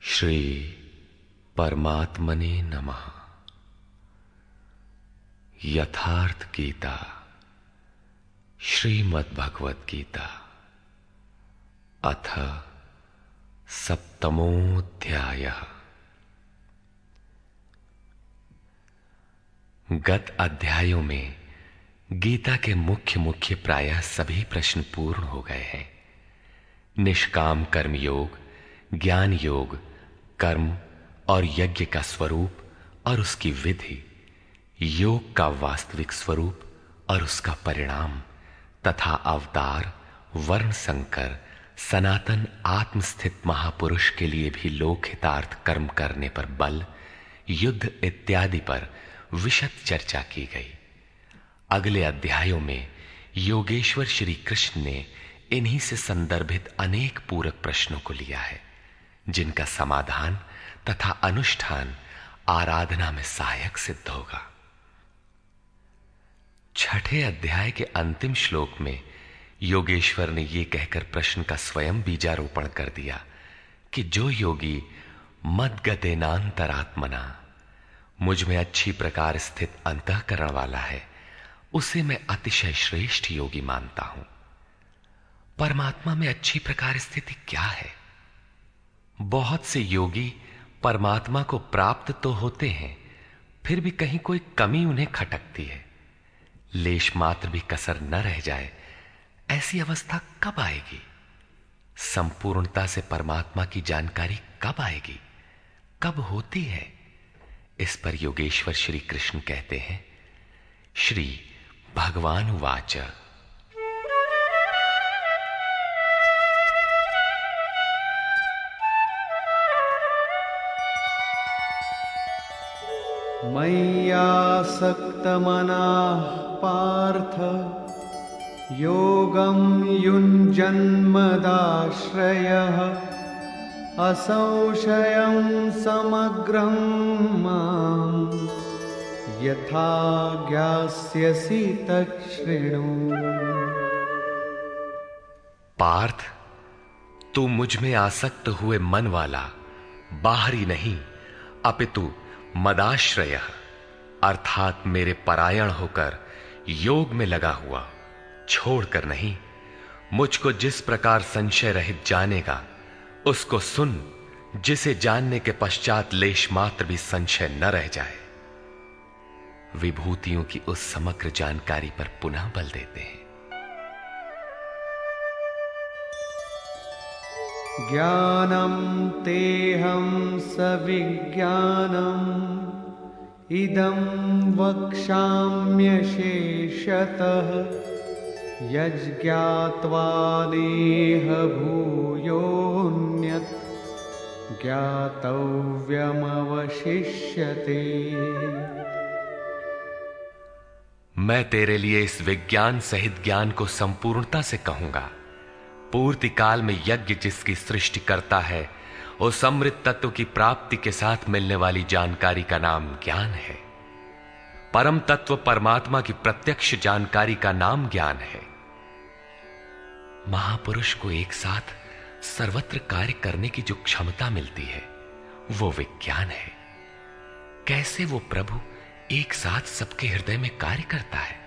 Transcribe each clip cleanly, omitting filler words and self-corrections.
श्री परमात्मने नमः। यथार्थ गीता, श्रीमद् भगवत गीता, अथ सप्तमोऽध्यायः। गत अध्यायों में गीता के मुख्य प्रायः सभी प्रश्न पूर्ण हो गए हैं। निष्काम कर्म योग, ज्ञान योग, कर्म और यज्ञ का स्वरूप और उसकी विधि, योग का वास्तविक स्वरूप और उसका परिणाम, तथा अवतार, वर्ण संकर, सनातन आत्मस्थित महापुरुष के लिए भी लोकहितार्थ कर्म करने पर बल, युद्ध इत्यादि पर विशद चर्चा की गई। अगले अध्यायों में योगेश्वर श्री कृष्ण ने इन्हीं से संदर्भित अनेक पूरक प्रश्नों को लिया है, जिनका समाधान तथा अनुष्ठान आराधना में सहायक सिद्ध होगा। छठे अध्याय के अंतिम श्लोक में योगेश्वर ने यह कहकर प्रश्न का स्वयं बीजारोपण कर दिया कि जो योगी मद्गतेनांतरात्मना, मुझ में अच्छी प्रकार स्थित अंतःकरण वाला है, उसे मैं अतिशय श्रेष्ठ योगी मानता हूं। परमात्मा में अच्छी प्रकार स्थिति क्या है? बहुत से योगी परमात्मा को प्राप्त तो होते हैं, फिर भी कहीं कोई कमी उन्हें खटकती है। लेश मात्र भी कसर न रह जाए, ऐसी अवस्था कब आएगी? संपूर्णता से परमात्मा की जानकारी कब आएगी, कब होती है? इस पर योगेश्वर श्री कृष्ण कहते हैं, श्री भगवान उवाच, मय्यासक्तमनः पार्थ योगं युञ्जन्मदाश्रयः असंशयं समग्रं मां यथा ज्ञास्यसि तच्छृणु। पार्थ, तू मुझ में आसक्त हुए मन वाला, बाहरी नहीं अपितु मदाश्रय अर्थात मेरे परायण होकर योग में लगा हुआ, छोड़कर नहीं, मुझको जिस प्रकार संशय रहित जानेगा उसको सुन, जिसे जानने के पश्चात लेश मात्र भी संशय न रह जाए। विभूतियों की उस समग्र जानकारी पर पुनः बल देते हैं। ज्ञानं तेहं सविज्ञानम् इदं वक्ष्याम्यशेषतः यज्ज्ञात्वा नेह भूयोऽन्यत् ज्ञातव्यमवशिष्यते। मैं तेरे लिए इस विज्ञान सहित ज्ञान को संपूर्णता से कहूंगा। पूर्ति काल में यज्ञ जिसकी सृष्टि करता है, उस अमृत तत्व की प्राप्ति के साथ मिलने वाली जानकारी का नाम ज्ञान है। परम तत्व परमात्मा की प्रत्यक्ष जानकारी का नाम ज्ञान है। महापुरुष को एक साथ सर्वत्र कार्य करने की जो क्षमता मिलती है, वो विज्ञान है। कैसे वो प्रभु एक साथ सबके हृदय में कार्य करता है,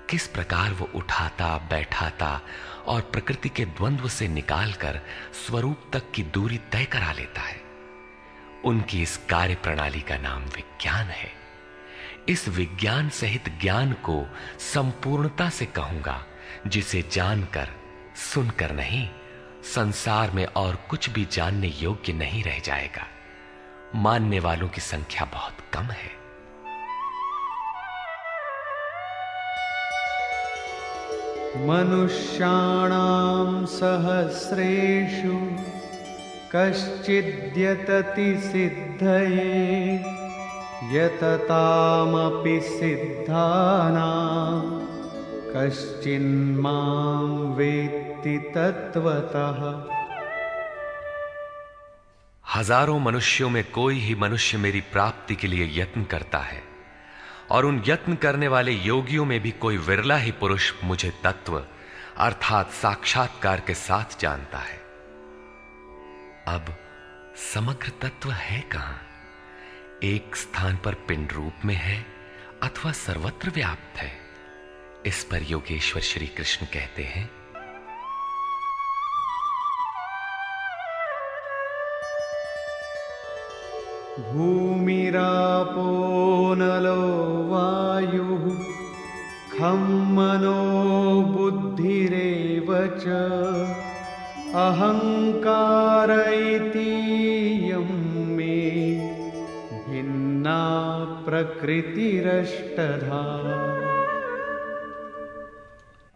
किस प्रकार वो उठाता, बैठाता और प्रकृति के द्वंद्व से निकालकर स्वरूप तक की दूरी तय करा लेता है, उनकी इस कार्य प्रणाली का नाम विज्ञान है। इस विज्ञान सहित ज्ञान को संपूर्णता से कहूंगा, जिसे जानकर, सुनकर नहीं, संसार में और कुछ भी जानने योग्य नहीं रह जाएगा। मानने वालों की संख्या बहुत कम है। मनुष्याणां सहस्रेषु कश्चिद्यतति सिद्धये यततामपि सिद्धानां कश्चिन्मां वेत्ति तत्वतः। हजारों मनुष्यों में कोई ही मनुष्य मेरी प्राप्ति के लिए यत्न करता है, और उन यत्न करने वाले योगियों में भी कोई विरला ही पुरुष मुझे तत्व अर्थात साक्षात्कार के साथ जानता है। अब समग्र तत्व है कहां? एक स्थान पर पिंड रूप में है अथवा सर्वत्र व्याप्त है? इस पर योगेश्वर श्री कृष्ण कहते हैं, भूमिरापो नलो वायुः खं मनो बुद्धिरेव च अहंकार इतीयं मे भिन्ना प्रकृतिरष्टधा।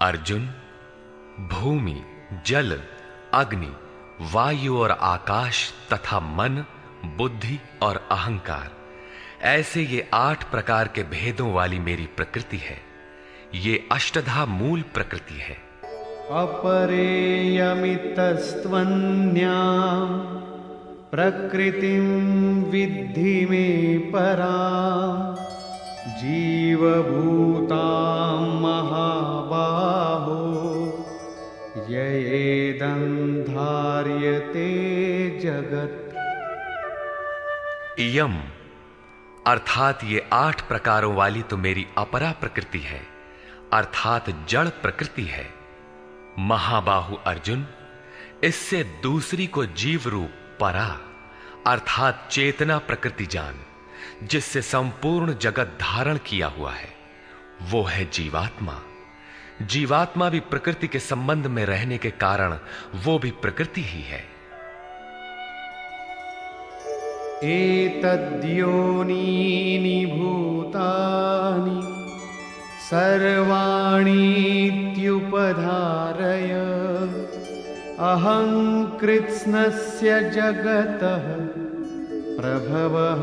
अर्जुन, भूमि, जल, अग्नि, वायु और आकाश तथा मन, बुद्धि और अहंकार, ऐसे ये 8 प्रकार के भेदों वाली मेरी प्रकृति है। ये अष्टधा मूल प्रकृति है। अपरेयमितस्त्वन्या प्रकृतिं विद्धि मे परां जीवभूतां महाबाहो ययेदं धार्यते जगत्। इयम अर्थात ये 8 प्रकारों वाली तो मेरी अपरा प्रकृति है, अर्थात जड़ प्रकृति है। महाबाहु अर्जुन, इससे दूसरी को जीव रूप परा अर्थात चेतना प्रकृति जान, जिससे संपूर्ण जगत धारण किया हुआ है, वो है जीवात्मा। जीवात्मा भी प्रकृति के संबंध में रहने के कारण वो भी प्रकृति ही है। एतद्योनीनि भूतानि सर्वाणीत्युपधारय अहं कृत्स्नस्य जगतः प्रभवः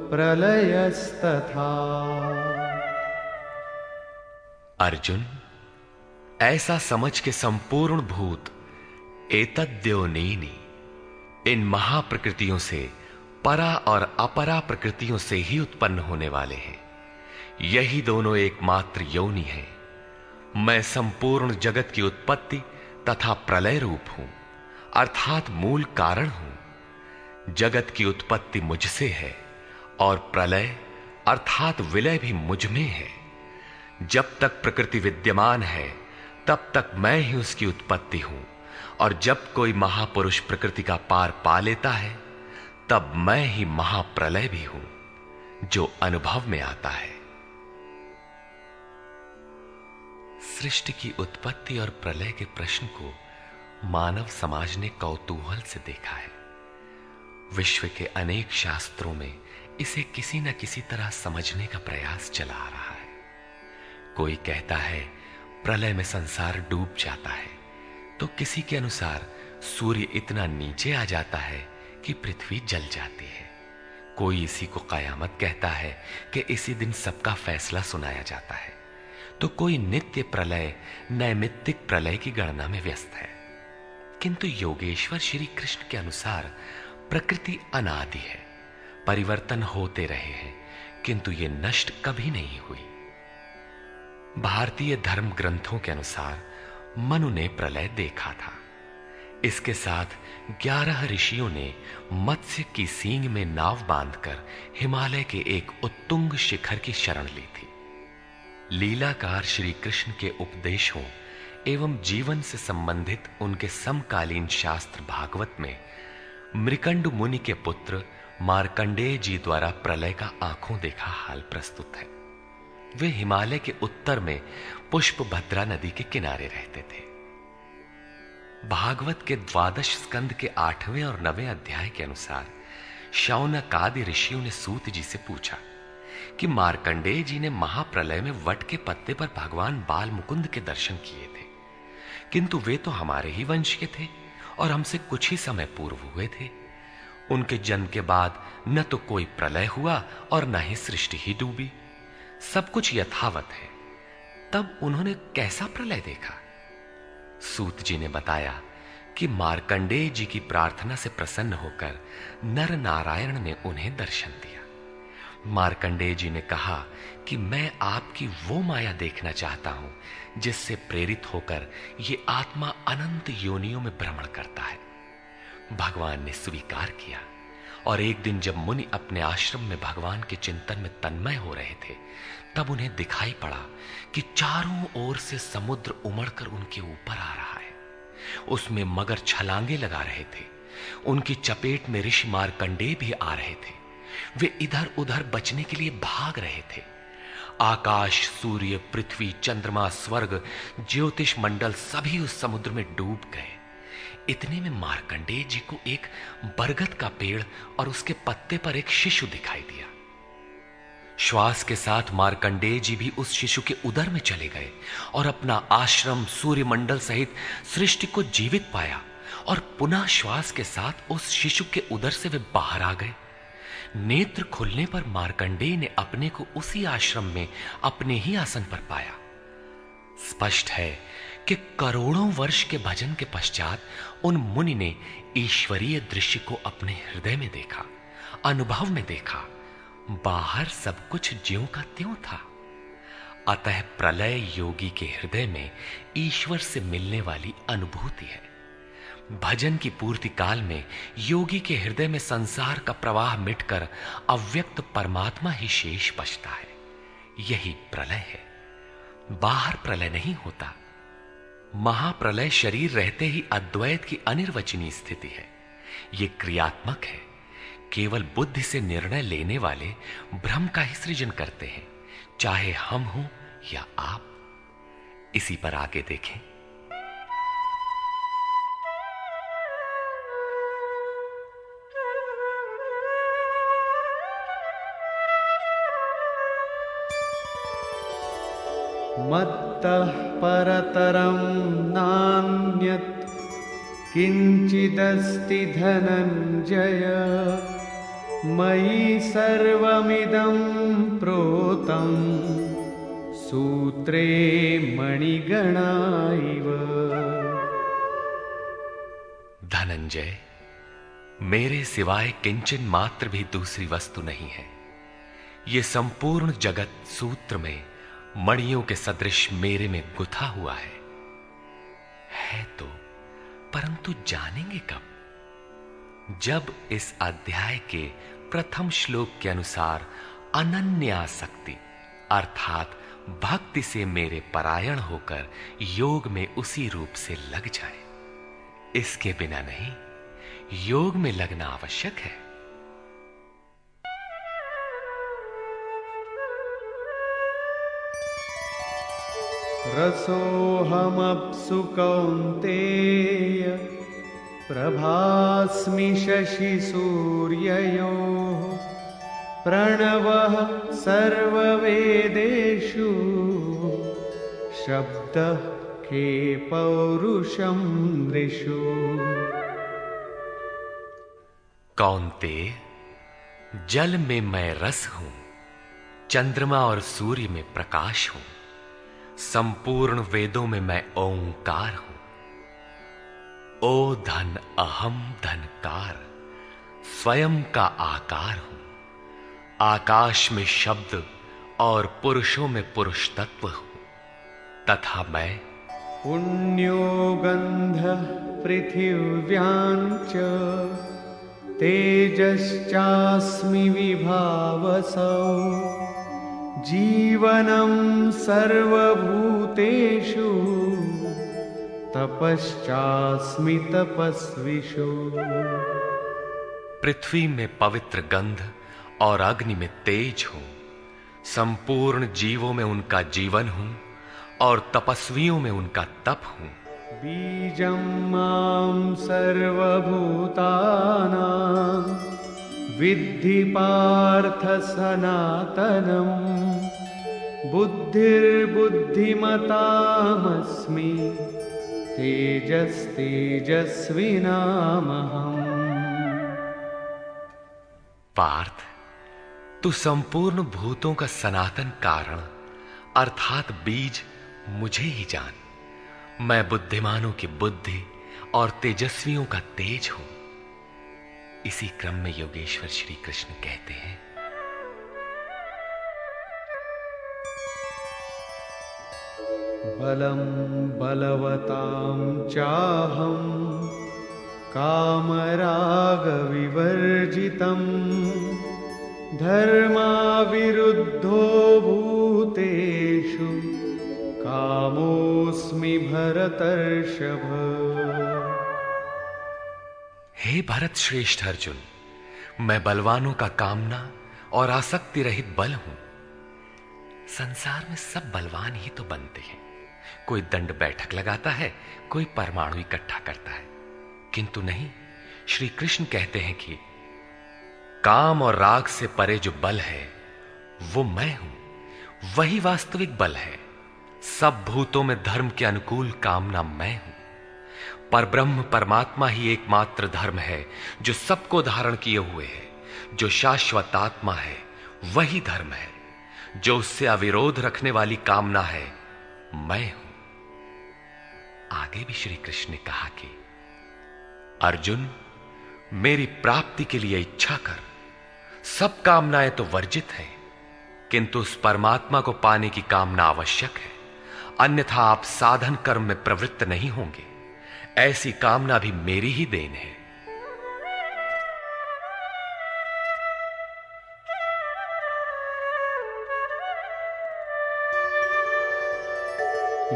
प्रलयस्तथा। अर्जुन, ऐसा समझ के संपूर्ण भूत एतद्योनीनि, इन महाप्रकृतियों से परा और अपरा प्रकृतियों से ही उत्पन्न होने वाले हैं। यही दोनों एकमात्र योनि है। मैं संपूर्ण जगत की उत्पत्ति तथा प्रलय रूप हूं, अर्थात मूल कारण हूं। जगत की उत्पत्ति मुझसे है और प्रलय अर्थात विलय भी मुझ में है। जब तक प्रकृति विद्यमान है तब तक मैं ही उसकी उत्पत्ति हूं, और जब कोई महापुरुष प्रकृति का पार पा लेता है तब मैं ही महाप्रलय भी हूं, जो अनुभव में आता है। सृष्टि की उत्पत्ति और प्रलय के प्रश्न को मानव समाज ने कौतूहल से देखा है। विश्व के अनेक शास्त्रों में इसे किसी न किसी तरह समझने का प्रयास चला आ रहा है। कोई कहता है प्रलय में संसार डूब जाता है, तो किसी के अनुसार सूर्य इतना नीचे आ जाता है कि पृथ्वी जल जाती है। कोई इसी को कयामत कहता है कि इसी दिन सबका फैसला सुनाया जाता है, तो कोई नित्य प्रलय नैमित्तिक प्रलय की गणना में व्यस्त है। किंतु योगेश्वर श्री कृष्ण के अनुसार प्रकृति अनादि है, परिवर्तन होते रहे हैं, किंतु ये नष्ट कभी नहीं हुई। भारतीय धर्म ग्रंथों के अनुसार मनु ने प्रलय देखा था। इसके साथ 11 ऋषियों ने मत्स्य की सींग में नाव बांधकर हिमालय के एक उत्तुंग शिखर की शरण ली थी। लीलाकार श्री कृष्ण के उपदेशों एवं जीवन से संबंधित उनके समकालीन शास्त्र भागवत में मृकंड मुनि के पुत्र मार्कंडेय जी द्वारा प्रलय का आंखों देखा हाल प्रस्तुत है। वे हिमालय के उत्तर में पुष्पभद्रा नदी के किनारे रहते थे। भागवत के 12 स्कंद के 8वें और 9वें अध्याय के अनुसार शौनक आदि ऋषियों ने सूत जी से पूछा कि मार्कंडेय जी ने महाप्रलय में वट के पत्ते पर भगवान बाल मुकुंद के दर्शन किए थे, किंतु वे तो हमारे ही वंश के थे और हमसे कुछ ही समय पूर्व हुए थे। उनके जन्म के बाद न तो कोई प्रलय हुआ और न ही सृष्टि ही डूबी, सब कुछ यथावत है। तब उन्होंने कैसा प्रलय देखा? सूत जी ने बताया कि मार्कंडेय जी की प्रार्थना से प्रसन्न होकर नर नारायण ने उन्हें दर्शन दिया। मार्कंडेय जी ने कहा कि मैं आपकी वो माया देखना चाहता हूं जिससे प्रेरित होकर ये आत्मा अनंत योनियों में भ्रमण करता है। भगवान ने स्वीकार किया और एक दिन जब मुनि अपने आश्रम में भगवान के चिंतन में तन्मय हो रहे थे, तब उन्हें दिखाई पड़ा कि चारों ओर से समुद्र उमड़कर उनके ऊपर आ रहा है। उसमें मगर छलांगे लगा रहे थे। उनकी चपेट में ऋषि मार्कंडेय भी आ रहे थे। वे इधर उधर बचने के लिए भाग रहे थे। आकाश, सूर्य, पृथ्वी, चंद्रमा, स्वर्ग, ज्योतिष मंडल सभी उस समुद्र में डूब गए। इतने में मार्कंडेय जी को एक बरगद का पेड़ और उसके पत्ते पर एक शिशु दिखाई दिया। श्वास के साथ मार्कंडेय जी भी उस शिशु के उदर में चले गए और अपना आश्रम, सूर्य मंडल सहित सृष्टि को जीवित पाया और पुनः श्वास के साथ उस शिशु के उदर से वे बाहर आ गए। नेत्र खुलने पर मार्कंडेय ने अपने को उसी आश्रम में अपने ही आसन पर पाया। स्पष्ट है कि करोड़ों वर्ष के भजन के पश्चात उन मुनि ने ईश्वरीय दृश्य को अपने हृदय में देखा, अनुभव में देखा। बाहर सब कुछ ज्यों का त्यों था। अतः प्रलय योगी के हृदय में ईश्वर से मिलने वाली अनुभूति है। भजन की पूर्ति काल में योगी के हृदय में संसार का प्रवाह मिटकर अव्यक्त परमात्मा ही शेष बचता है। यही प्रलय है। बाहर प्रलय नहीं होता। महाप्रलय शरीर रहते ही अद्वैत की अनिर्वचनीय स्थिति है। यह क्रियात्मक है। केवल बुद्धि से निर्णय लेने वाले भ्रम का ही सृजन करते हैं, चाहे हम हों या आप। इसी पर आगे देखें। मत्तः परतरं नान्यत् किंचिदस्ति धनंजय मयि सर्वमिदं प्रोतं सूत्रे मणिगणा इव। धनंजय, मेरे सिवाय किंचन मात्र भी दूसरी वस्तु नहीं है। ये संपूर्ण जगत सूत्र में मणियों के सदृश मेरे में गुथा हुआ है तो, परंतु जानेंगे कब? जब इस अध्याय के प्रथम श्लोक के अनुसार अनन्यासक्ति अर्थात भक्ति से मेरे परायण होकर योग में उसी रूप से लग जाए। इसके बिना नहीं, योग में लगना आवश्यक है। रसोऽहमप्सु कौन्तेय प्रभास्मि शशिसूर्ययोः प्रणवः सर्ववेदेषु शब्दः के पौरुषं नृषु। कौन्तेय, जल में मैं रस हूं, चंद्रमा और सूर्य में प्रकाश हूं, संपूर्ण वेदों में मैं ओंकार हूं। ओ धन अहम धनकार, स्वयं का आकार हूं। आकाश में शब्द और पुरुषों में पुरुष तत्व हूं, तथा मैं पुण्यो गंधः पृथिव्यां च तेजश्चास्मि विभावसौ जीवनं सर्वभूतेषु तपश्चास्मि तपस्विषु। पृथ्वी में पवित्र गंध और अग्नि में तेज हूं, संपूर्ण जीवों में उनका जीवन हूं और तपस्वियों में उनका तप हूं। बीजं मां सर्वभूतानां विद्धि पार्थ सनातनम् बुद्धिर्बुद्धिमतामस्मि तेजस्तेजस्विनामहम्। पार्थ, तू संपूर्ण भूतों का सनातन कारण अर्थात बीज मुझे ही जान। मैं बुद्धिमानों की बुद्धि और तेजस्वियों का तेज हूं। इसी क्रम में योगेश्वर श्री कृष्ण कहते हैं, बलं बलवतां चाहं कामरागविवर्जितं धर्माविरुद्धो भूतेषु कामोऽस्मि भरतर्षभ। हे भरत श्रेष्ठ अर्जुन, मैं बलवानों का कामना और आसक्ति रहित बल हूं। संसार में सब बलवान ही तो बनते हैं। कोई दंड बैठक लगाता है, कोई परमाणु इकट्ठा करता है, किंतु नहीं, श्री कृष्ण कहते हैं कि काम और राग से परे जो बल है वो मैं हूं, वही वास्तविक बल है। सब भूतों में धर्म के अनुकूल कामना मैं हूं। पर ब्रह्म परमात्मा ही एकमात्र धर्म है जो सबको धारण किए हुए है। जो शाश्वत आत्मा है वही धर्म है। जो उससे अविरोध रखने वाली कामना है मैं हूं। आगे भी श्री कृष्ण ने कहा कि अर्जुन, मेरी प्राप्ति के लिए इच्छा कर। सब कामनाएं तो वर्जित हैं, किंतु उस परमात्मा को पाने की कामना आवश्यक है, अन्यथा आप साधन कर्म में प्रवृत्त नहीं होंगे। ऐसी कामना भी मेरी ही देन है।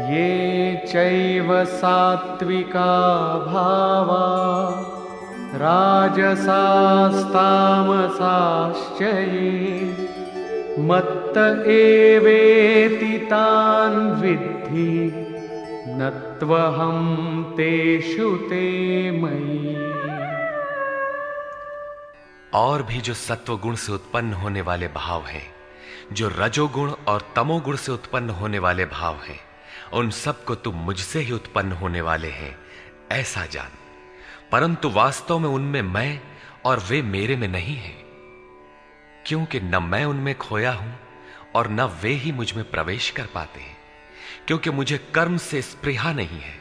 ये चैव सात्विका भावा राजसास्तामसाश्च ये मत्त एवेति तान् विद्धि न त्वहं तेषु ते मयि। और भी जो सत्वगुण से उत्पन्न होने वाले भाव हैं, जो रजोगुण और तमोगुण से उत्पन्न होने वाले भाव हैं, उन सब को तुम मुझसे ही उत्पन्न होने वाले हैं ऐसा जान। परंतु वास्तव में उनमें मैं और वे मेरे में नहीं हैं, क्योंकि न मैं उनमें खोया हूं और न वे ही मुझ में प्रवेश कर पाते हैं। क्योंकि मुझे कर्म से स्पृहा नहीं है,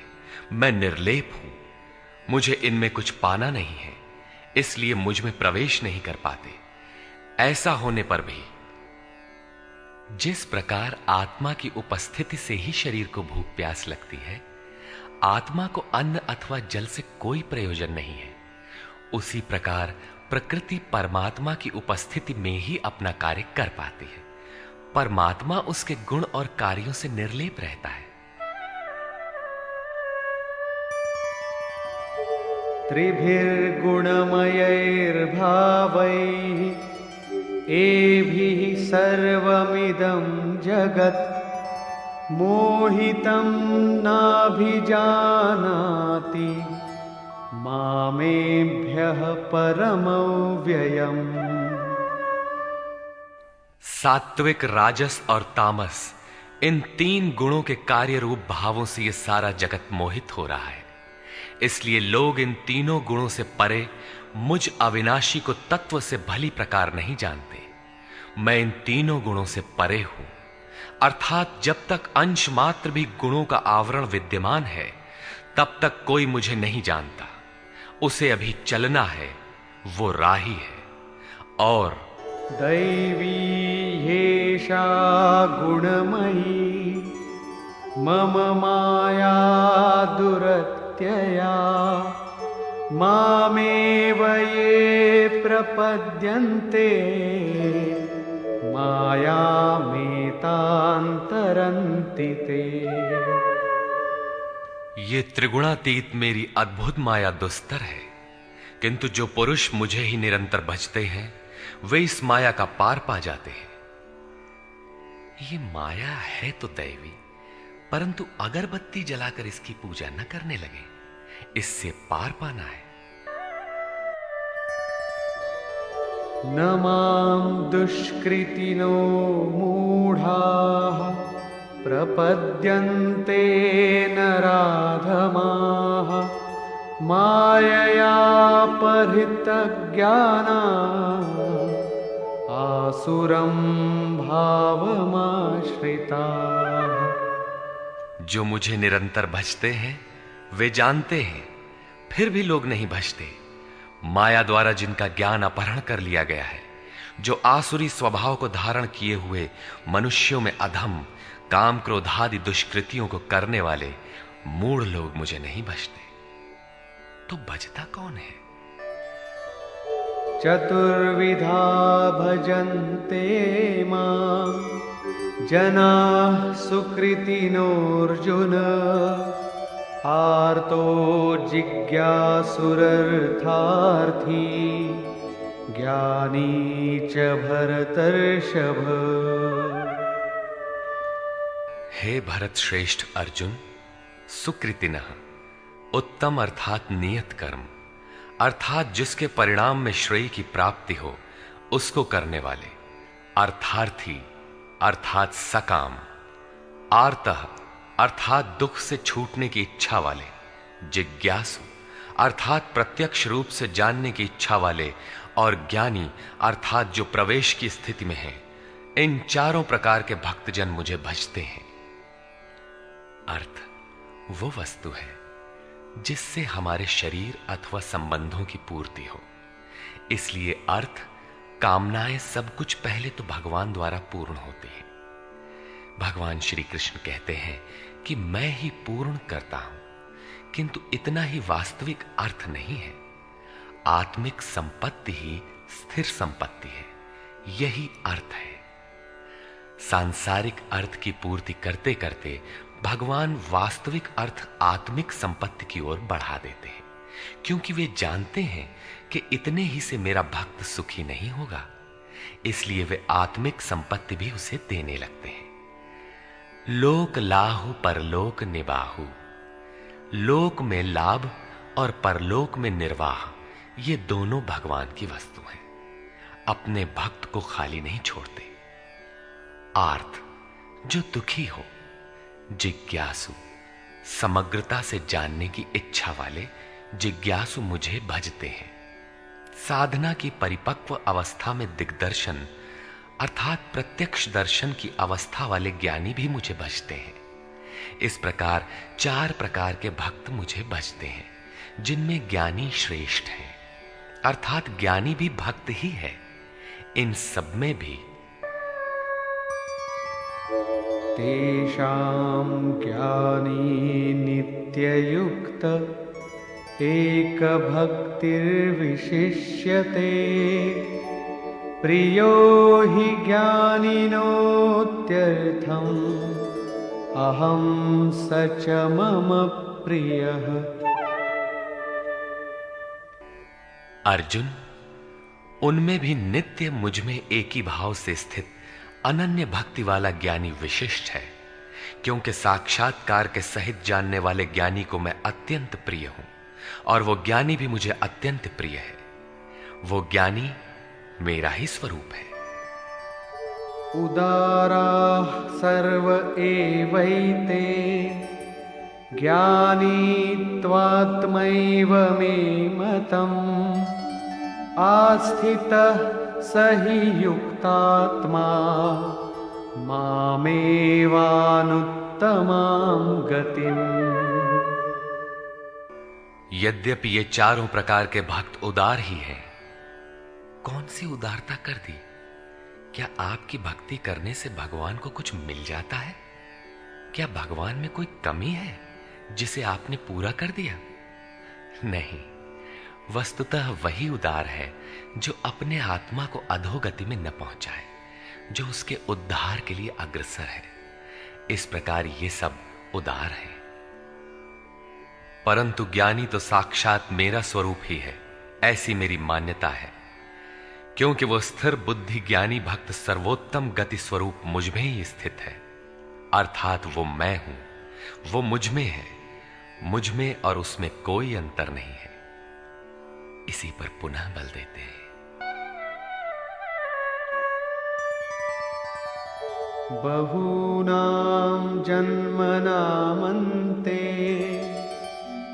मैं निर्लेप हूं, मुझे इनमें कुछ पाना नहीं है, इसलिए मुझ में प्रवेश नहीं कर पाते। ऐसा होने पर भी जिस प्रकार आत्मा की उपस्थिति से ही शरीर को भूख प्यास लगती है, आत्मा को अन्न अथवा जल से कोई प्रयोजन नहीं है, उसी प्रकार प्रकृति परमात्मा की उपस्थिति में ही अपना कार्य कर पाती है। परमात्मा उसके गुण और कार्यों से निर्लेप रहता है। त्रिभिर्गुणमयैर्भावैः एभिः सर्वमिदं जगत् मोहितं नाभिजानाति मामेभ्यः परमव्ययम्। सात्विक, राजस और तामस, इन तीन गुणों के कार्य रूप भावों से यह सारा जगत मोहित हो रहा है। इसलिए लोग इन तीनों गुणों से परे मुझ अविनाशी को तत्व से भली प्रकार नहीं जानते। मैं इन तीनों गुणों से परे हूं, अर्थात जब तक अंश मात्र भी गुणों का आवरण विद्यमान है तब तक कोई मुझे नहीं जानता। उसे अभी चलना है, वो राही है। और दैवी ह्येषा गुणमयी मम माया दुरत्यया मामेव ये प्रपद्यन्ते मायामेतान्तरन्ति ते। ये त्रिगुणातीत मेरी अद्भुत माया दुस्तर है, किंतु जो पुरुष मुझे ही निरंतर भजते हैं वे इस माया का पार पा जाते हैं। ये माया है तो दैवी, परंतु अगरबत्ती जलाकर इसकी पूजा न करने लगे, इससे पार पाना है। न मां दुष्कृतिनो मूढ़ाः प्रपद्यन्ते नराधमाः मायया परितज्ञानाः आसुरं भावमाश्रिताः। जो मुझे निरंतर भजते हैं वे जानते हैं फिर भी लोग नहीं भजते। माया द्वारा जिनका ज्ञान अपहरण कर लिया गया है, जो आसुरी स्वभाव को धारण किए हुए मनुष्यों में अधम काम क्रोधादि दुष्कृतियों को करने वाले मूढ़ लोग मुझे नहीं भजते, तो भजता कौन है? चतुर्विधा भजन्ते मां जनाः सुकृतिनोऽर्जुन आर्तो जिज्ञासुरर्थार्थी ज्ञानी च भरतर्षभ। हे भरत श्रेष्ठ अर्जुन, सुकृतिनः उत्तम अर्थात नियत कर्म, अर्थात जिसके परिणाम में श्रेय की प्राप्ति हो उसको करने वाले, अर्थार्थी अर्थात सकाम, आर्तः अर्थात दुख से छूटने की इच्छा वाले, जिज्ञासु अर्थात प्रत्यक्ष रूप से जानने की इच्छा वाले, और ज्ञानी अर्थात जो प्रवेश की स्थिति में है। इन चारों प्रकार के भक्तजन मुझे भजते हैं। अर्थ वो वस्तु है जिससे हमारे शरीर अथवा संबंधों की पूर्ति हो। इसलिए अर्थ, कामनाएं सब कुछ पहले तो भगवान द्वारा पूर्ण होती है। भगवान श्री कृष्ण कहते हैं कि मैं ही पूर्ण करता हूं, किंतु इतना ही वास्तविक अर्थ नहीं है। आत्मिक संपत्ति ही स्थिर संपत्ति है, यही अर्थ है। सांसारिक अर्थ की पूर्ति करते करते भगवान वास्तविक अर्थ आत्मिक संपत्ति की ओर बढ़ा देते हैं, क्योंकि वे जानते हैं कि इतने ही से मेरा भक्त सुखी नहीं होगा। इसलिए वे आत्मिक संपत्ति भी उसे देने लगते हैं। लोक लाहु परलोक निबाहु, लोक में लाभ और परलोक में निर्वाह, ये दोनों भगवान की वस्तु हैं। अपने भक्त को खाली नहीं छोड़ते। आर्त, जो दुखी हो, जिज्ञासु, समग्रता से जानने की इच्छा वाले जिज्ञासु मुझे भजते हैं। साधना की परिपक्व अवस्था में दिग्दर्शन अर्थात प्रत्यक्ष दर्शन की अवस्था वाले ज्ञानी भी मुझे भजते हैं। इस प्रकार 4 प्रकार के भक्त मुझे भजते हैं, जिनमें ज्ञानी श्रेष्ठ है, अर्थात ज्ञानी भी भक्त ही है। इन सब में भी तेषां ज्ञानी नित्ययुक्त एकभक्तिर्विशिष्यते प्रियो हि ज्ञानिनोत्यर्थम् अहं स च मम प्रियः। अर्जुन, उनमें भी नित्य मुझ में एक ही भाव से स्थित अनन्य भक्ति वाला ज्ञानी विशिष्ट है, क्योंकि साक्षात्कार के सहित जानने वाले ज्ञानी को मैं अत्यंत प्रिय हूं, और वो ज्ञानी भी मुझे अत्यंत प्रिय है। वो ज्ञानी मेरा ही स्वरूप है। उदाराः सर्व एवैते ज्ञानी त्वात्मैव मे मतम् आस्थितः स हि युक्तात्मा मामेवानुत्तमां गतिम्। यद्यपि ये चारों प्रकार के भक्त उदार ही हैं, कौन सी उदारता कर दी? क्या आपकी भक्ति करने से भगवान को कुछ मिल जाता है? क्या भगवान में कोई कमी है जिसे आपने पूरा कर दिया? नहीं, वस्तुतः वही उदार है जो अपने आत्मा को अधोगति में न पहुंचाए, जो उसके उद्धार के लिए अग्रसर है। इस प्रकार ये सब उदार है। परंतु ज्ञानी तो साक्षात मेरा स्वरूप ही है, ऐसी मेरी मान्यता है। क्योंकि वो स्थिर बुद्धि ज्ञानी भक्त सर्वोत्तम गति स्वरूप मुझ में ही स्थित है, अर्थात वो मैं हूं, वो मुझ में है, मुझ में और उसमें कोई अंतर नहीं है। इसी पर पुनः बल देते हैं। बहूनां जन्मनामन्ते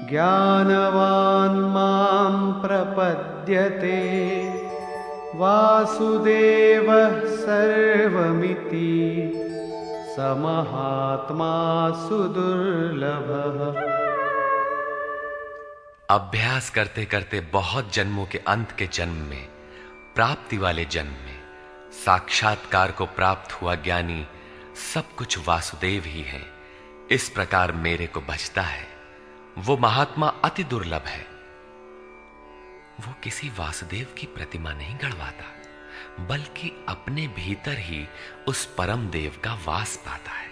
ज्ञानवान् मां प्रपद्यते वासुदेवः सर्वमिति स महात्मा सुदुर्लभः। अभ्यास करते करते बहुत जन्मों के अंत के जन्म में, प्राप्ति वाले जन्म में साक्षात्कार को प्राप्त हुआ ज्ञानी सब कुछ वासुदेव ही है, इस प्रकार मेरे को भजता है, वो महात्मा अति दुर्लभ है। वो किसी वासुदेव की प्रतिमा नहीं गढ़वाता, बल्कि अपने भीतर ही उस परम देव का वास पाता है।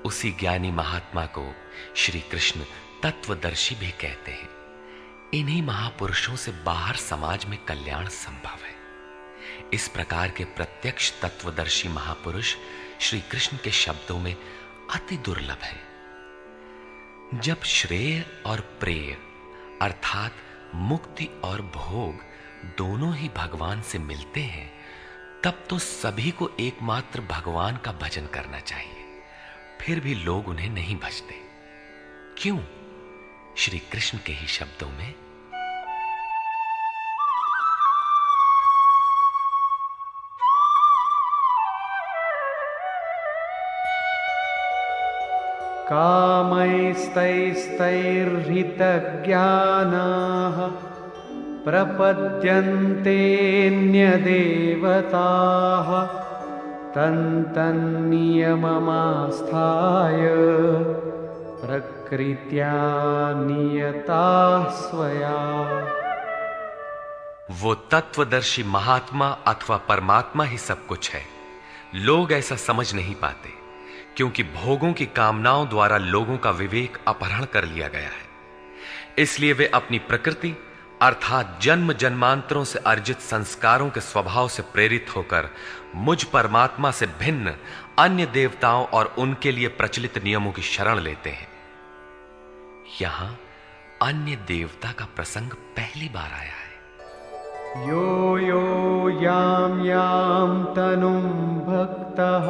उसी ज्ञानी महात्मा को श्री कृष्ण तत्वदर्शी भी कहते हैं। इन्हीं महापुरुषों से बाहर समाज में कल्याण संभव है। इस प्रकार के प्रत्यक्ष तत्वदर्शी महापुरुष श्री कृष्ण के शब्दों में अति दुर्लभ है। जब श्रेय और प्रेय अर्थात मुक्ति और भोग दोनों ही भगवान से मिलते हैं, तब तो सभी को एकमात्र भगवान का भजन करना चाहिए। फिर भी लोग उन्हें नहीं भजते। क्यों? श्री कृष्ण के ही शब्दों में, कामैस्तैस्तैर्हितज्ञानाः प्रपद्यन्तेऽन्यदेवताः तन्तन्नियममास्थाय प्रकृत्या नियताः स्वया। वो तत्वदर्शी महात्मा अथवा परमात्मा ही सब कुछ है। लोग ऐसा समझ नहीं पाते, क्योंकि भोगों की कामनाओं द्वारा लोगों का विवेक अपहरण कर लिया गया है। इसलिए वे अपनी प्रकृति अर्थात जन्म जन्मांतरों से अर्जित संस्कारों के स्वभाव से प्रेरित होकर मुझ परमात्मा से भिन्न अन्य देवताओं और उनके लिए प्रचलित नियमों की शरण लेते हैं। यहां अन्य देवता का प्रसंग पहली बार आया है। यो यो यां यां तनुं भक्तः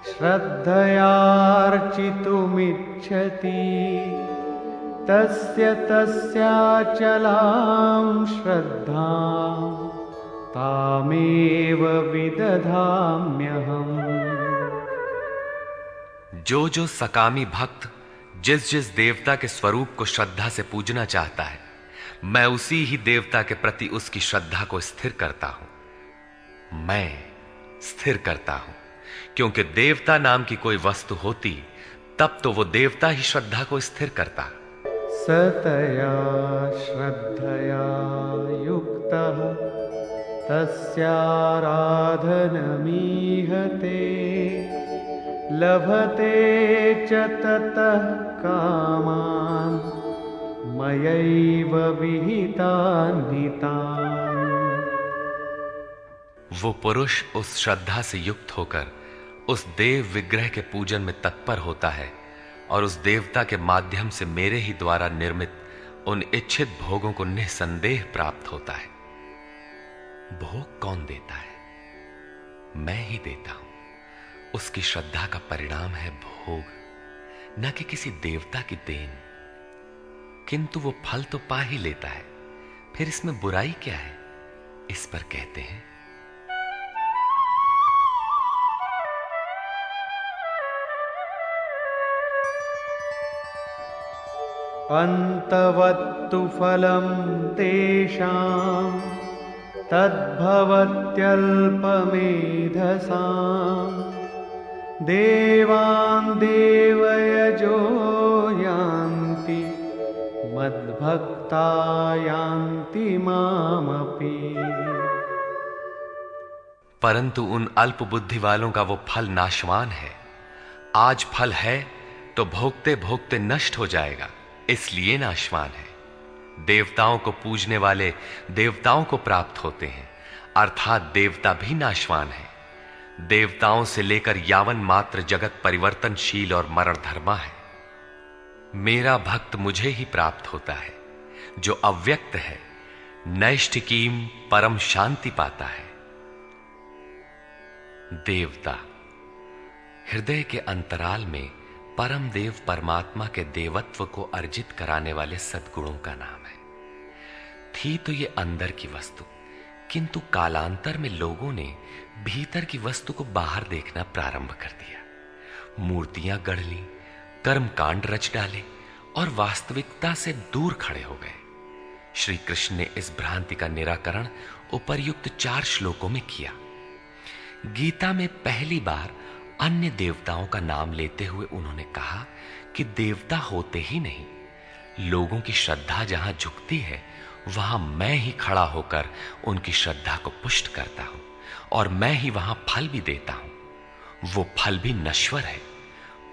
श्रद्धयार्चितुमिच्छति तस्य तस्याचलां श्रद्धां तामेव विदधाम्यहम्। जो सकामी भक्त जिस देवता के स्वरूप को श्रद्धा से पूजना चाहता है, मैं उसी ही देवता के प्रति उसकी श्रद्धा को स्थिर करता हूं। मैं स्थिर करता हूं, क्योंकि देवता नाम की कोई वस्तु होती तब तो वो देवता ही श्रद्धा को स्थिर करता। सतया श्रद्धया युक्तः तस्याराधनमीहते लभते च ततः कामान् मयैव विहितान् हितान्। वो पुरुष उस श्रद्धा से युक्त होकर उस देव विग्रह के पूजन में तत्पर होता है और उस देवता के माध्यम से मेरे ही द्वारा निर्मित उन इच्छित भोगों को निसंदेह प्राप्त होता है। भोग कौन देता है? मैं ही देता हूं। उसकी श्रद्धा का परिणाम है भोग, न कि किसी देवता की देन। किंतु वो फल तो पा ही लेता है, फिर इसमें बुराई क्या है? इस पर कहते हैं, अन्तवत्तु फलं तेषां तद्भवत्यल्पमेधसां देवान् देवयजो यान्ति मद्भक्ता यान्ति मामपि। परंतु उन अल्प बुद्धि वालों का वो फल नाशवान है। आज फल है तो भोगते भोगते नष्ट हो जाएगा, इसलिए नाशवान है। देवताओं को पूजने वाले देवताओं को प्राप्त होते हैं, अर्थात देवता भी नाशवान है। देवताओं से लेकर यावन मात्र जगत परिवर्तनशील और मरणधर्मा है। मेरा भक्त मुझे ही प्राप्त होता है, जो अव्यक्त है, नैष्ठिकीम परम शांति पाता है। देवता हृदय के अंतराल में परम देव परमात्मा के देवत्व को अर्जित कराने वाले सद्गुणों का नाम है। थी तो ये अंदर की वस्तु, किंतु कालांतर में लोगों ने भीतर की वस्तु को बाहर देखना प्रारंभ कर दिया। मूर्तियां गढ़ ली, कर्म कांड रच डाले और वास्तविकता से दूर खड़े हो गए। श्री कृष्ण ने इस भ्रांति का निराकरण उपर्युक्त 4 श्लोकों में किया। गीता में पहली बार अन्य देवताओं का नाम लेते हुए उन्होंने कहा कि देवता होते ही नहीं, लोगों की श्रद्धा जहां झुकती है वहां मैं ही खड़ा होकर उनकी श्रद्धा को पुष्ट करता हूं और मैं ही वहां फल भी देता हूं। वो फल भी नश्वर है,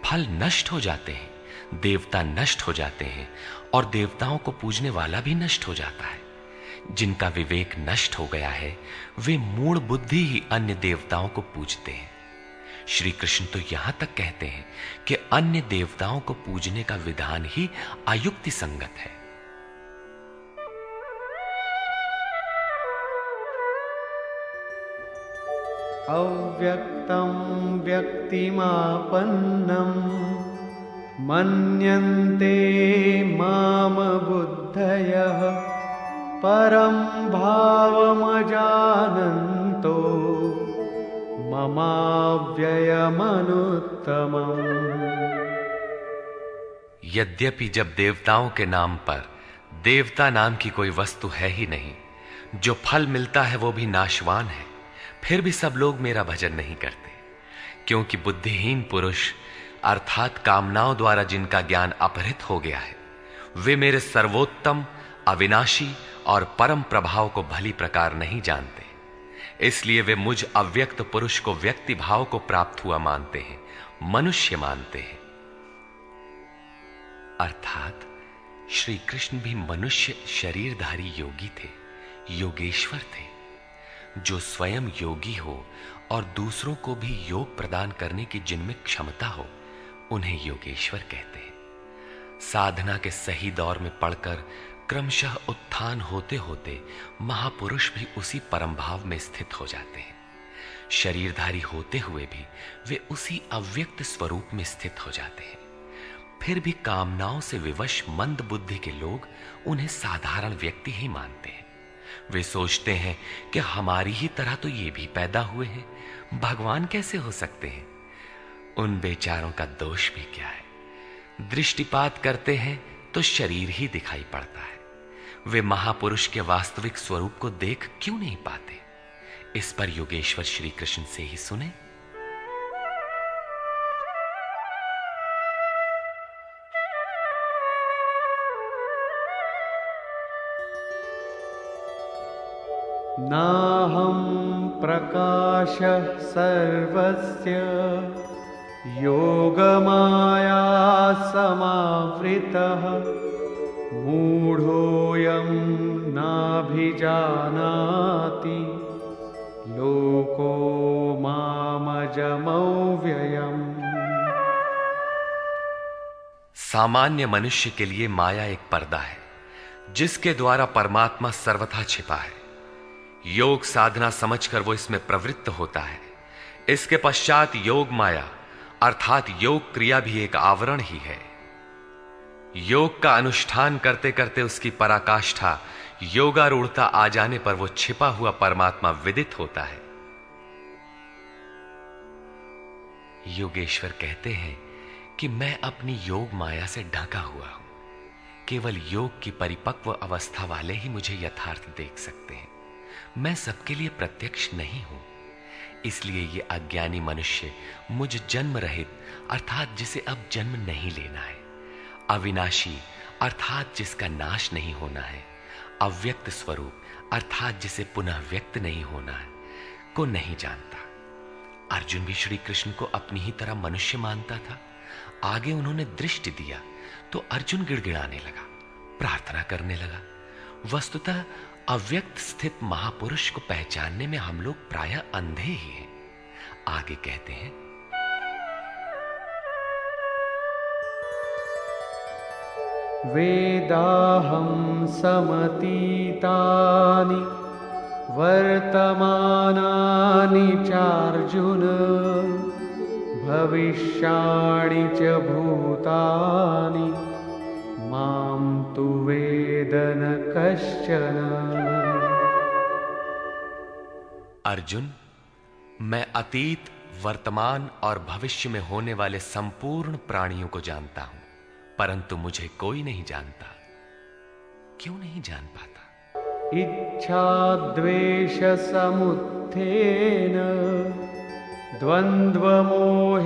फल नष्ट हो जाते हैं, देवता नष्ट हो जाते हैं और देवताओं को पूजने वाला भी नष्ट हो जाता है। जिनका विवेक नष्ट हो गया है वे मूढ़ बुद्धि ही अन्य देवताओं को पूजते हैं। श्री कृष्ण तो यहां तक कहते हैं कि अन्य देवताओं को पूजने का विधान ही अयुक्ति संगत है। अव्यक्तं व्यक्तिमापन्नं मन्यन्ते माम बुद्धयः परं भावमजानन्तो ममाव्ययमनुत्तमम्। यद्यपि जब देवताओं के नाम पर देवता नाम की कोई वस्तु है ही नहीं, जो फल मिलता है वो भी नाशवान है, फिर भी सब लोग मेरा भजन नहीं करते, क्योंकि बुद्धिहीन पुरुष अर्थात कामनाओं द्वारा जिनका ज्ञान अपहृत हो गया है वे मेरे सर्वोत्तम, अविनाशी और परम प्रभाव को भली प्रकार नहीं जानते। इसलिए वे मुझ अव्यक्त पुरुष को व्यक्ति भाव को प्राप्त हुआ मानते हैं, मनुष्य मानते हैं। अर्थात श्री कृष्ण भी मनुष्य शरीरधारी योगी थे, योगेश्वर थे। जो स्वयं योगी हो और दूसरों को भी योग प्रदान करने की जिनमें क्षमता हो उन्हें योगेश्वर कहते हैं। साधना के सही दौर में पड़कर क्रमशः उत्थान होते होते महापुरुष भी उसी परम भाव में स्थित हो जाते हैं। शरीरधारी होते हुए भी वे उसी अव्यक्त स्वरूप में स्थित हो जाते हैं। फिर भी कामनाओं से विवश मंद बुद्धि के लोग उन्हें साधारण व्यक्ति ही मानते हैं। वे सोचते हैं कि हमारी ही तरह तो ये भी पैदा हुए हैं, भगवान कैसे हो सकते हैं। उन बेचारों का दोष भी क्या है, दृष्टिपात करते हैं तो शरीर ही दिखाई पड़ता है। वे महापुरुष के वास्तविक स्वरूप को देख क्यों नहीं पाते। इस पर योगेश्वर श्री कृष्ण से ही सुने। नाहं प्रकाशः सर्वस्य योगमाया समावृतः मूढोऽयं नाभिजानाति लोको मामजमव्ययम्। सामान्य मनुष्य के लिए माया एक पर्दा है जिसके द्वारा परमात्मा सर्वथा छिपा है। योग साधना समझकर वो इसमें प्रवृत्त होता है। इसके पश्चात योग माया अर्थात योग क्रिया भी एक आवरण ही है। योग का अनुष्ठान करते करते उसकी पराकाष्ठा योगारूढ़ता आ जाने पर वो छिपा हुआ परमात्मा विदित होता है। योगेश्वर कहते हैं कि मैं अपनी योग माया से ढका हुआ हूं। केवल योग की परिपक्व अवस्था वाले ही मुझे यथार्थ देख सकते हैं। मैं सबके लिए प्रत्यक्ष नहीं हूं। इसलिए ये अज्ञानी मनुष्य मुझ जन्म रहित अर्थात जिसे अब जन्म नहीं लेना है, अविनाशी अर्थात जिसका नाश नहीं होना है, अव्यक्त स्वरूप अर्थात जिसे पुनः व्यक्त नहीं होना है को नहीं जानता। अर्जुन भी श्री कृष्ण को अपनी ही तरह मनुष्य मानता था। आगे उन्होंने दृष्टि दिया तो अर्जुन गिड़गिड़ाने लगा, प्रार्थना करने लगा। वस्तुतः अव्यक्त स्थित महापुरुष को पहचानने में हम लोग प्रायः अंधे ही हैं। आगे कहते हैं, वेदाहं समतीतानि वर्तमानानि चार्जुन भविष्याणि च भूतानि मां तु वेद न कश्चन। अर्जुन, मैं अतीत, वर्तमान और भविष्य में होने वाले संपूर्ण प्राणियों को जानता हूं, परंतु मुझे कोई नहीं जानता। क्यों नहीं जान पाता? इच्छा द्वेष समुत्थेन द्वन्द्वमोहेन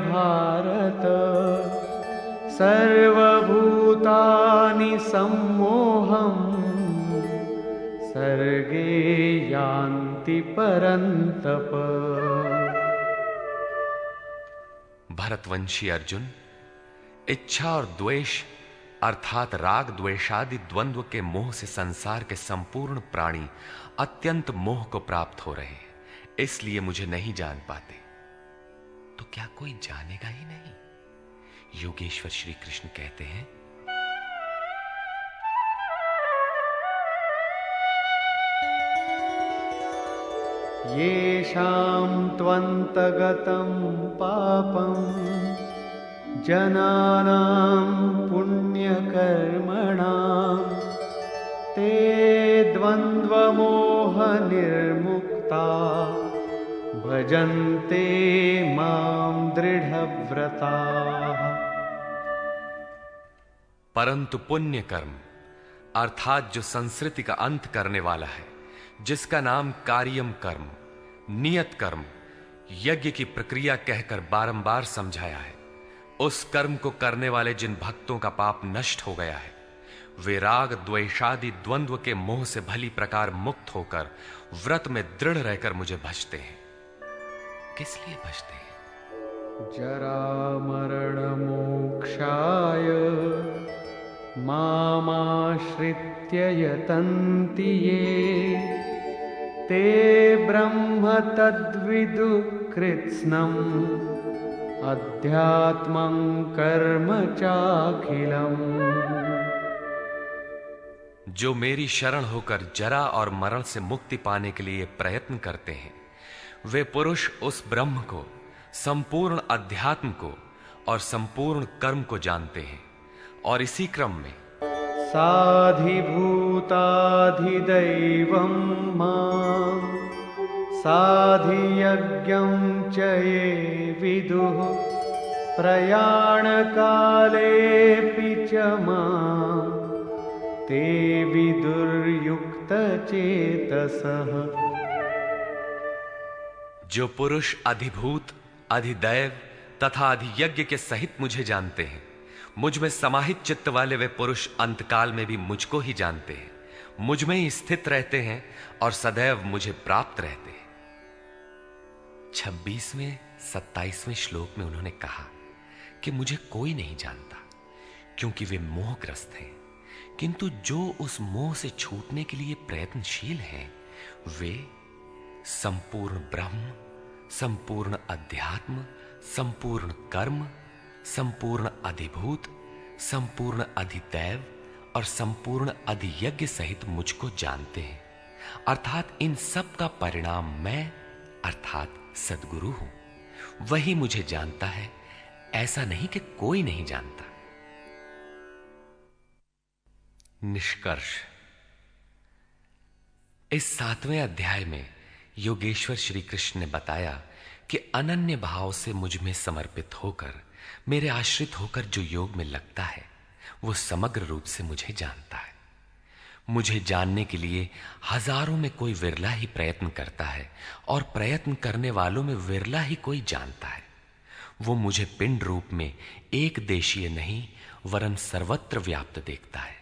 भारत सर्वभूतानि सम्मोहं सर्गे यान्ति परन्तप। भरतवंशी अर्जुन, इच्छा और द्वेष अर्थात राग द्वेषादि द्वंद्व के मोह से संसार के संपूर्ण प्राणी अत्यंत मोह को प्राप्त हो रहे हैं, इसलिए मुझे नहीं जान पाते। तो क्या कोई जानेगा ही नहीं? योगेश्वर श्री कृष्ण कहते हैं, येषां त्वन्तगतं पापं जनानां पुण्यकर्मणां ते द्वन्द्वमोहनिर्मुक्ता भजन्ते मां दृढ़व्रताः। परंतु पुण्य कर्म अर्थात जो संस्कृति का अंत करने वाला है, जिसका नाम कार्यम कर्म, नियत कर्म, यज्ञ की प्रक्रिया कहकर बारंबार समझाया है, उस कर्म को करने वाले जिन भक्तों का पाप नष्ट हो गया है, वे राग द्वेषादि द्वंद्व के मोह से भली प्रकार मुक्त होकर व्रत में दृढ़ रहकर मुझे भजते हैं। किस लिए भजते हैं? जरा मरण मोक्षाय मामाश्रित्य यतन्ति ये ते ब्रह्म तद्विदु कृत्स्नम् अध्यात्मं कर्म चाखिलम्। जो मेरी शरण होकर जरा और मरण से मुक्ति पाने के लिए प्रयत्न करते हैं, वे पुरुष उस ब्रह्म को, संपूर्ण अध्यात्म को और संपूर्ण कर्म को जानते हैं, और इसी क्रम में साधिभूताधिदैवं मां साधियज्ञं च ये विदुः प्रयाणकालेऽपि च मां ते विदुर्युक्तचेतसः। जो पुरुष अधिभूत, अधिदैव तथा अधियज्ञ के सहित मुझे जानते हैं, मुझ में समाहित चित्त वाले वे पुरुष अंतकाल में भी मुझको ही जानते हैं, मुझ में ही स्थित रहते हैं और सदैव मुझे प्राप्त रहते हैं। 26वें 27वें श्लोक में उन्होंने कहा कि मुझे कोई नहीं जानता, क्योंकि वे मोहग्रस्त हैं, किंतु जो उस मोह से छूटने के लिए प्रयत्नशील हैं, वे संपूर्ण ब्रह्म, संपूर्ण अध्यात्म, संपूर्ण कर्म, संपूर्ण अधिभूत, संपूर्ण अधिदैव और संपूर्ण अधियज्ञ सहित मुझको जानते हैं, अर्थात इन सब का परिणाम मैं अर्थात सद्गुरु हूं। वही मुझे जानता है, ऐसा नहीं कि कोई नहीं जानता। निष्कर्ष, इस 7वें अध्याय में योगेश्वर श्री कृष्ण ने बताया कि अनन्य भाव से मुझ में समर्पित होकर, मेरे आश्रित होकर जो योग में लगता है, वो समग्र रूप से मुझे जानता है। मुझे जानने के लिए हजारों में कोई विरला ही प्रयत्न करता है, और प्रयत्न करने वालों में विरला ही कोई जानता है। वो मुझे पिंड रूप में एक देशीय नहीं वरन सर्वत्र व्याप्त देखता है।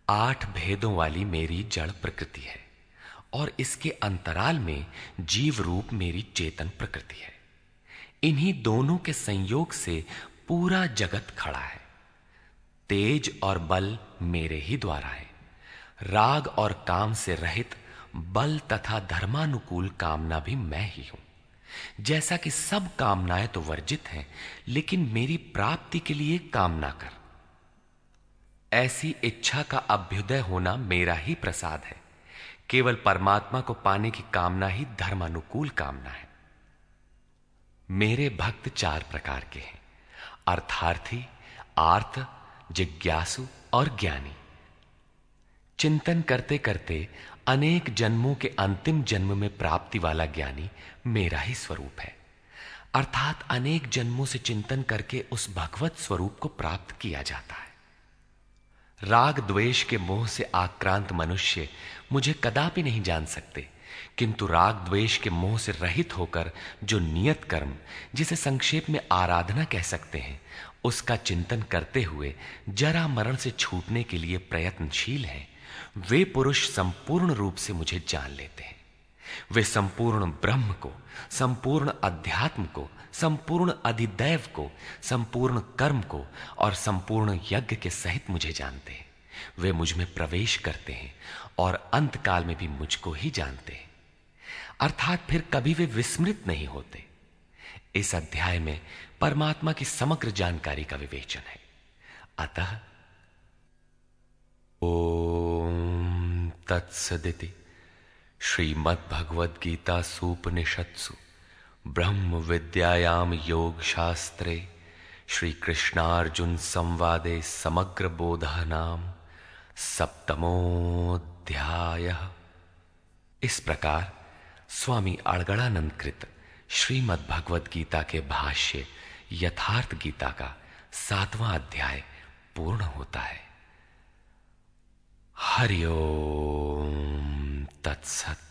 8 भेदों वाली मेरी जड़ प्रकृति है, और इसके अंतराल में जीव रूप मेरी चेतन प्रकृति है। इन्हीं दोनों के संयोग से पूरा जगत खड़ा है। तेज और बल मेरे ही द्वारा है। राग और काम से रहित बल तथा धर्मानुकूल कामना भी मैं ही हूं। जैसा कि सब कामनाएं तो वर्जित हैं, लेकिन मेरी प्राप्ति के लिए कामना कर, ऐसी इच्छा का अभ्युदय होना मेरा ही प्रसाद है। केवल परमात्मा को पाने की कामना ही धर्मानुकूल कामना है। मेरे भक्त 4 प्रकार के हैं: अर्थार्थी, आर्त, जिज्ञासु और ज्ञानी। चिंतन करते करते अनेक जन्मों के अंतिम जन्म में प्राप्ति वाला ज्ञानी मेरा ही स्वरूप है। अर्थात अनेक जन्मों से चिंतन करके उस भगवत स्वरूप को प्राप्त किया जाता है। राग द्वेष के मोह से आक्रांत मनुष्य मुझे कदापि नहीं जान सकते, किंतु राग द्वेष के मोह से रहित होकर जो नियत कर्म, जिसे संक्षेप में आराधना कह सकते हैं, उसका चिंतन करते हुए जरा मरण से छूटने के लिए प्रयत्नशील हैं, वे पुरुष संपूर्ण रूप से मुझे जान लेते हैं। वे संपूर्ण ब्रह्म को, संपूर्ण अध्यात्म को, संपूर्ण अधिदैव को, संपूर्ण कर्म को और संपूर्ण यज्ञ के सहित मुझे जानते हैं। वे मुझ में प्रवेश करते हैं और अंत काल में भी मुझको ही जानते हैं, अर्थात फिर कभी वे विस्मृत नहीं होते। इस अध्याय में परमात्मा की समग्र जानकारी का विवेचन है। अतः ओम तत्सदिति श्रीमद्भगवद्गीतासूपनिषत्सु ब्रह्म विद्यायाम योग शास्त्रे श्री कृष्णार्जुन संवादे समग्र बोधः नाम सप्तमोऽध्यायः। इस प्रकार स्वामी अड़गड़ानंद कृत श्रीमद्भगवद्गीता के भाष्य यथार्थ गीता का 7वां अध्याय पूर्ण होता है। हरि ओम तत्सत्।